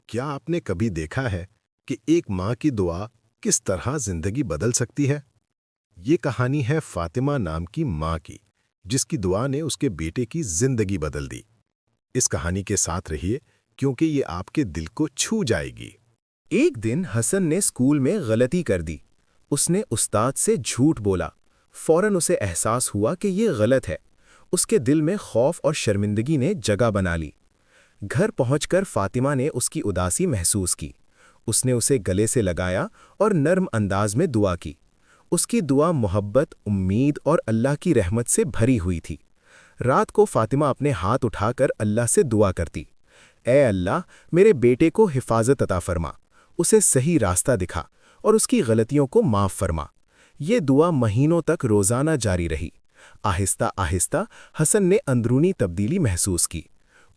کیا آپ نے کبھی دیکھا ہے کہ ایک ماں کی دعا کس طرح زندگی بدل سکتی ہے؟ یہ کہانی ہے فاطمہ نام کی ماں کی، جس کی دعا نے اس کے بیٹے کی زندگی بدل دی۔ اس کہانی کے ساتھ رہیے کیونکہ یہ آپ کے دل کو چھو جائے گی۔ ایک دن حسن نے اسکول میں غلطی کر دی۔ اس نے استاد سے جھوٹ بولا۔ فوراً اسے احساس ہوا کہ یہ غلط ہے۔ اس کے دل میں خوف اور شرمندگی نے جگہ بنا لی۔ گھر پہنچ کر فاطمہ نے اس کی اداسی محسوس کی۔ اس نے اسے گلے سے لگایا اور نرم انداز میں دعا کی۔ اس کی دعا محبت، امید اور اللہ کی رحمت سے بھری ہوئی تھی۔ رات کو فاطمہ اپنے ہاتھ اٹھا کر اللہ سے دعا کرتی، اے اللہ، میرے بیٹے کو حفاظت عطا فرما، اسے صحیح راستہ دکھا اور اس کی غلطیوں کو معاف فرما۔ یہ دعا مہینوں تک روزانہ جاری رہی۔ آہستہ آہستہ حسن نے اندرونی تبدیلی محسوس کی۔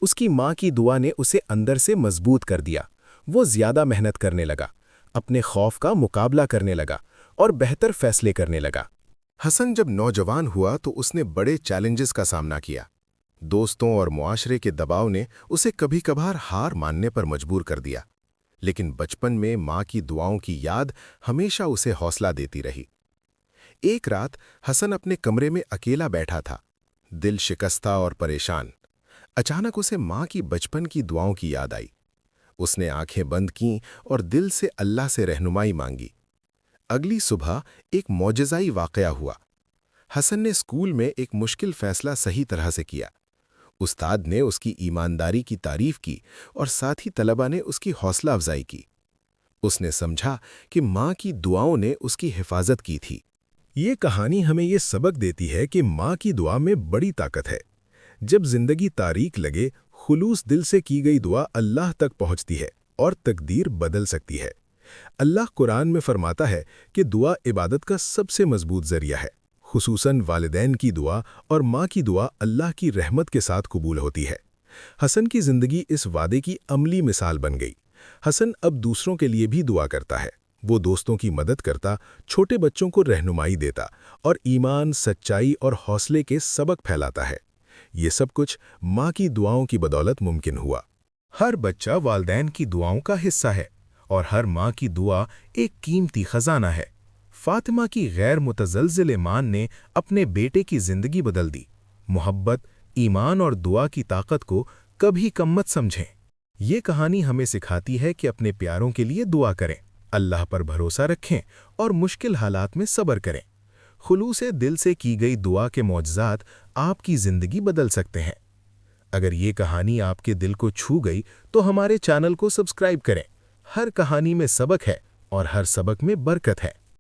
اس کی ماں کی دعا نے اسے اندر سے مضبوط کر دیا۔ وہ زیادہ محنت کرنے لگا، اپنے خوف کا مقابلہ کرنے لگا اور بہتر فیصلے کرنے لگا۔ حسن جب نوجوان ہوا تو اس نے بڑے چیلنجز کا سامنا کیا۔ دوستوں اور معاشرے کے دباؤ نے اسے کبھی کبھار ہار ماننے پر مجبور کر دیا، لیکن بچپن میں ماں کی دعاؤں کی یاد ہمیشہ اسے حوصلہ دیتی رہی۔ ایک رات حسن اپنے کمرے میں اکیلا بیٹھا تھا، دل شکستہ اور پریشان۔ اچانک اسے ماں کی بچپن کی دعاؤں کی یاد آئی۔ اس نے آنکھیں بند کیں اور دل سے اللہ سے رہنمائی مانگی۔ اگلی صبح ایک معجزائی واقعہ ہوا۔ حسن نے اسکول میں ایک مشکل فیصلہ صحیح طرح سے کیا۔ استاد نے اس کی ایمانداری کی تعریف کی اور ساتھی طلبہ نے اس کی حوصلہ افزائی کی۔ اس نے سمجھا کہ ماں کی دعاؤں نے اس کی حفاظت کی تھی۔ یہ کہانی ہمیں یہ سبق دیتی ہے کہ ماں کی دعا میں بڑی طاقت ہے۔ جب زندگی تاریک لگے، خلوص دل سے کی گئی دعا اللہ تک پہنچتی ہے اور تقدیر بدل سکتی ہے۔ اللہ قرآن میں فرماتا ہے کہ دعا عبادت کا سب سے مضبوط ذریعہ ہے، خصوصاً والدین کی دعا اور ماں کی دعا اللہ کی رحمت کے ساتھ قبول ہوتی ہے۔ حسن کی زندگی اس وعدے کی عملی مثال بن گئی۔ حسن اب دوسروں کے لیے بھی دعا کرتا ہے۔ وہ دوستوں کی مدد کرتا، چھوٹے بچوں کو رہنمائی دیتا اور ایمان، سچائی اور حوصلے کے سبق پھیلاتا ہے۔ یہ سب کچھ ماں کی دعاؤں کی بدولت ممکن ہوا۔ ہر بچہ والدین کی دعاؤں کا حصہ ہے اور ہر ماں کی دعا ایک قیمتی خزانہ ہے۔ فاطمہ کی غیر متزلزل ایمان نے اپنے بیٹے کی زندگی بدل دی۔ محبت، ایمان اور دعا کی طاقت کو کبھی کم مت سمجھیں۔ یہ کہانی ہمیں سکھاتی ہے کہ اپنے پیاروں کے لیے دعا کریں، اللہ پر بھروسہ رکھیں اور مشکل حالات میں صبر کریں۔ خلوص دل سے کی گئی دعا کے معجزات آپ کی زندگی بدل سکتے ہیں۔ اگر یہ کہانی آپ کے دل کو چھو گئی تو ہمارے چینل کو سبسکرائب کریں۔ ہر کہانی میں سبق ہے اور ہر سبق میں برکت ہے۔